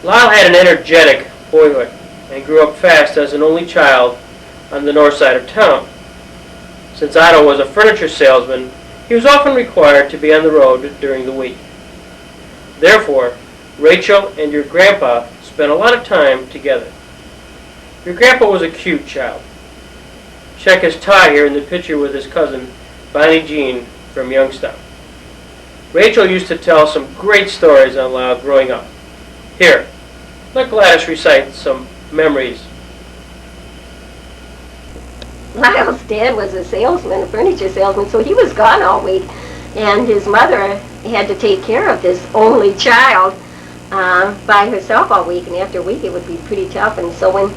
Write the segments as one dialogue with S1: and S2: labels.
S1: Lyle had an energetic boyhood and grew up fast as an only child on the north side of town. Since Otto was a furniture salesman, he was often required to be on the road during the week. Therefore, Rachel and your grandpa spent a lot of time together. Your grandpa was a cute child. Check his tie here in the picture with his cousin, Bonnie Jean from Youngstown. Rachel used to tell some great stories on Lyle growing up. Here, let Gladys recite some memories.
S2: Lyle's dad was a salesman, a furniture salesman, so he was gone all week. And his mother had to take care of this only child by herself all week. And after a week, it would be pretty tough. And so when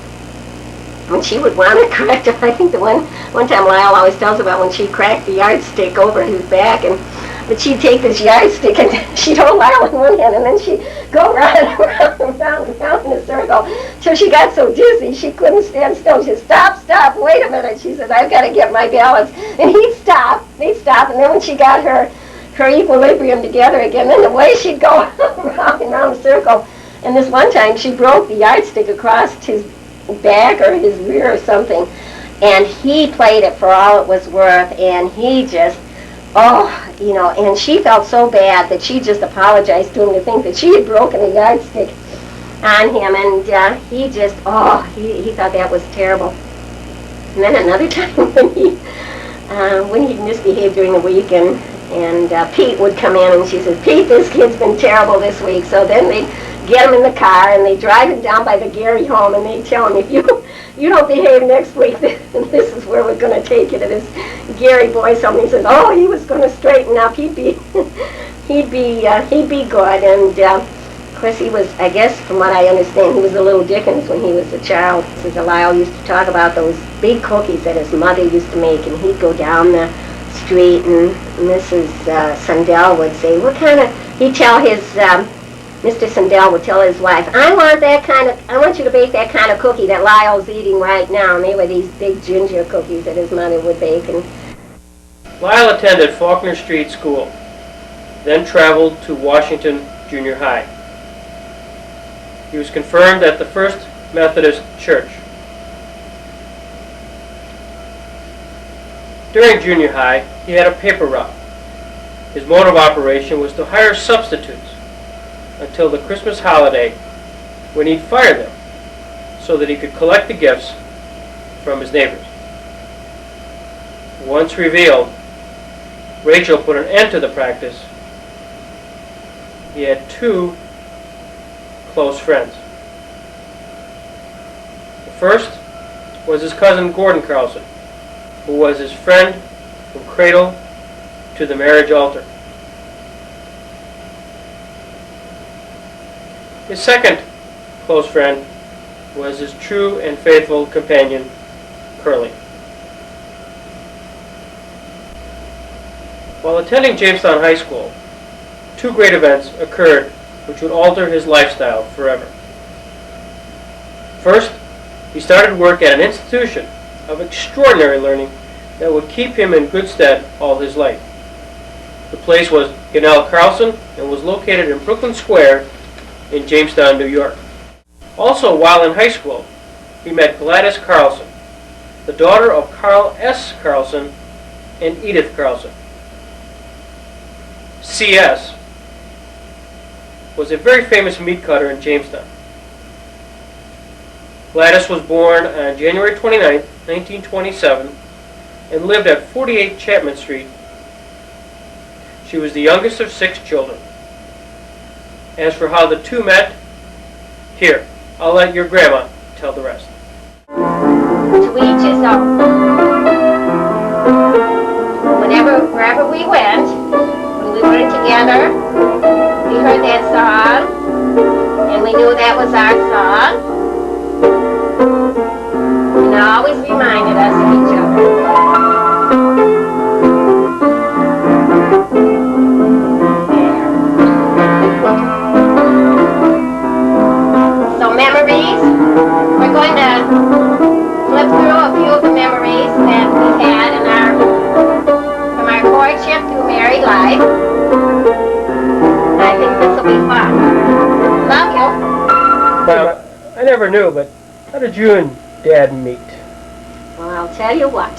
S2: she would want to correct him, I think the one time Lyle always tells about when she cracked the yardstick over his back, but she'd take this yardstick and she'd hold Lyle in one hand and then she'd go round and round in a circle till she got so dizzy she couldn't stand still. She'd stop, wait a minute. She said, I've got to get my balance. And they'd stop, and then when she got her equilibrium together again, then the way she'd go round and round a circle. And this one time she broke the yardstick across his back or his rear or something, and he played it for all it was worth, and he just, and she felt so bad that she just apologized to him to think that she had broken a yardstick on him, and he just, he thought that was terrible. And then another time when he'd misbehaved during the week, and Pete would come in, and she says, Pete, this kid's been terrible this week. So then they'd get him in the car, and they drive him down by the Gary home, and they tell him, if you don't behave next week, this is where we're going to take you, to this Gary boy's home. He says, he was going to straighten up. He'd be good. And of course, he was, I guess, from what I understand, he was a little Dickens when he was a child. Lyle used to talk about those big cookies that his mother used to make, and he'd go down the street, and Mrs. Sundell would say, he'd tell his, Mr. Sundell would tell his wife, I want you to bake that kind of cookie that Lyle's eating right now. And they were these big ginger cookies that his mother would bake. And
S1: Lyle attended Faulkner Street School, then traveled to Washington Junior High. He was confirmed at the First Methodist Church. During junior high, he had a paper route. His mode of operation was to hire substitutes until the Christmas holiday, when he'd fire them so that he could collect the gifts from his neighbors. Once revealed, Rachel put an end to the practice. He had two close friends. The first was his cousin Gordon Carlson, who was his friend from cradle to the marriage altar. His second close friend was his true and faithful companion, Curly. While attending Jamestown High School, two great events occurred which would alter his lifestyle forever. First, he started work at an institution of extraordinary learning that would keep him in good stead all his life. The place was Vignettes Carlson and was located in Brooklyn Square in Jamestown, New York. Also, while in high school, he met Gladys Carlson, the daughter of Carl S. Carlson and Edith Carlson. C.S. was a very famous meat cutter in Jamestown. Gladys was born on January 29, 1927, and lived at 48 Chapman Street. She was the youngest of 6 children. As for how the two met, here, I'll let your grandma tell the rest.
S2: To each his own. Wherever we went, when we were together, we heard that song, and we knew that was our song, and it always reminded us of each other. Memories. We're going to flip through a few of the memories that we had from our courtship through married life. I think this will be fun. Love you.
S1: Mom, I never knew, but how did you and Dad meet?
S2: Well, I'll tell you what.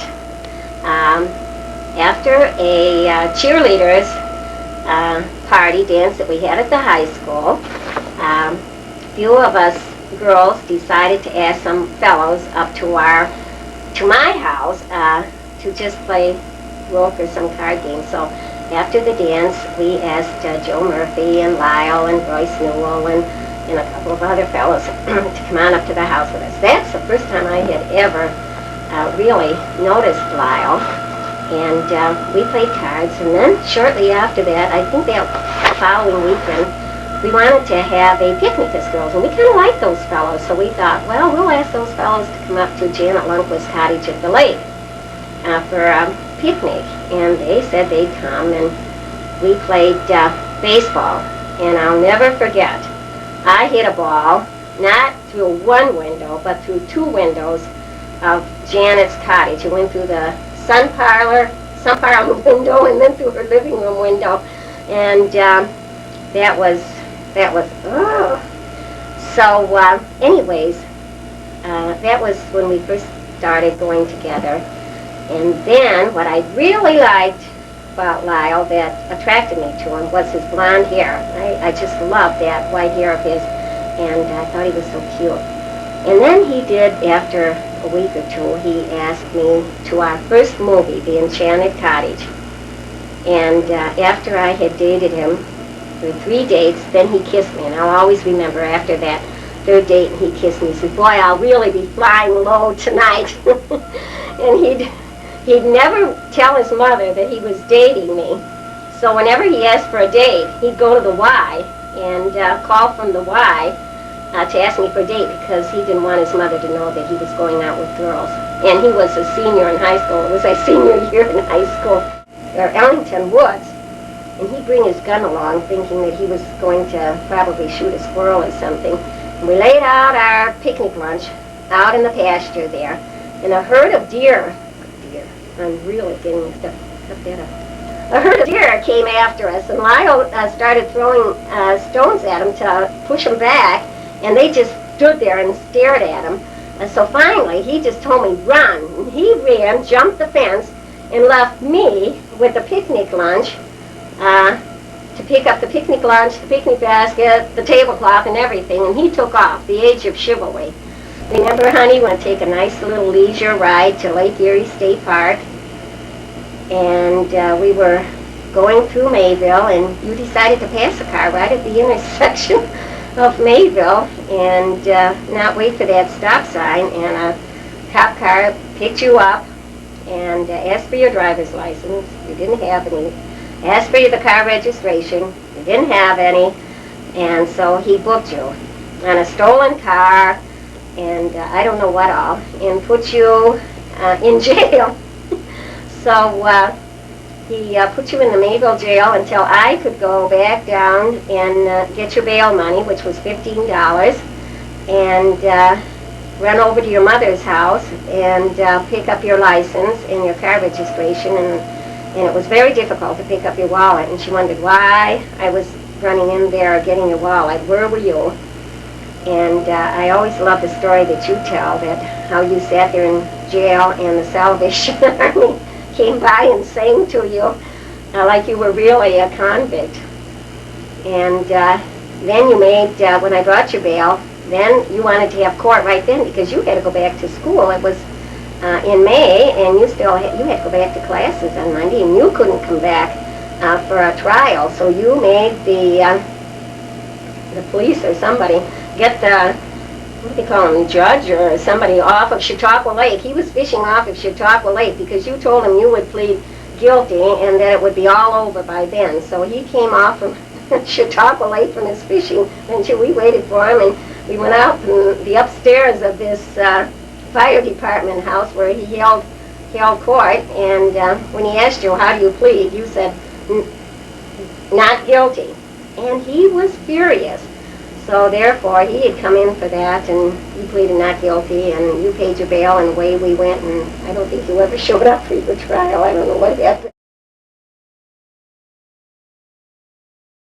S2: After a cheerleaders party dance that we had at the high school, a few of us girls decided to ask some fellows up to my house to just play rook or some card game. So after the dance, we asked Joe Murphy and Lyle and Royce Newell and a couple of other fellows to come on up to the house with us. That's the first time I had ever really noticed Lyle. And we played cards, and then shortly after that, I think that following weekend, we wanted to have a picnic as girls, and we kind of liked those fellows, so we thought, well, we'll ask those fellows to come up to Janet Lundquist's cottage at the lake for a picnic. And they said they'd come, and we played baseball. And I'll never forget, I hit a ball, not through one window, but through two windows of Janet's cottage. It went through the sun parlor window, and then through her living room window. And that was, oh. So anyways, that was when we first started going together. And then what I really liked about Lyle that attracted me to him was his blonde hair. I just loved that white hair of his, and I thought he was so cute. And then he did, after a week or two, he asked me to our first movie, The Enchanted Cottage. And after I had dated him for 3 dates, then he kissed me. And I'll always remember after that third date, he kissed me. He said, boy, I'll really be flying low tonight. And he'd never tell his mother that he was dating me. So whenever he asked for a date, he'd go to the Y and call from the Y to ask me for a date, because he didn't want his mother to know that he was going out with girls. And he was a senior in high school. It was my senior year in high school, or Ellington Woods. And he'd bring his gun along thinking that he was going to probably shoot a squirrel or something. And we laid out our picnic lunch out in the pasture there. And a herd of deer, I'm really getting stuff that up. A herd of deer came after us, and Lyle started throwing stones at them to push them back. And they just stood there and stared at him. And so finally, he just told me, run. And he ran, jumped the fence, and left me with the picnic lunch to pick up the picnic lunch, the picnic basket, the tablecloth, and everything. And he took off, the age of chivalry. Remember, honey, we went to take a nice little leisure ride to Lake Erie State Park. And we were going through Mayville, and you decided to pass a car right at the intersection of Mayville and not wait for that stop sign, and a cop car picked you up and asked for your driver's license. You didn't have any. Asked for the car registration. You didn't have any, and so he booked you on a stolen car and I don't know what all, and put you in jail. So he put you in the Mayville jail until I could go back down and get your bail money, which was $15, and run over to your mother's house and pick up your license and your car registration. And it was very difficult to pick up your wallet. And she wondered why I was running in there getting your wallet. Where were you? And I always love the story that you tell, that how you sat there in jail and the Salvation Army came by and sang to you like you were really a convict. And then you made, when I brought your bail, then you wanted to have court right then because you had to go back to school. It was in May, and you had to go back to classes on Monday, and you couldn't come back for a trial. So you made the police or somebody get the, what do they call him, judge or somebody off of Chautauqua Lake. He was fishing off of Chautauqua Lake because you told him you would plead guilty and that it would be all over by then. So he came off from Chautauqua Lake from his fishing, and we waited for him, and we went out in the upstairs of this fire department house where he held court. And when he asked you, how do you plead, you said, not guilty. And he was furious. So therefore, he had come in for that, and he pleaded not guilty, and you paid your bail, and away we went, and I don't think you ever showed up for your trial. I don't know what happened.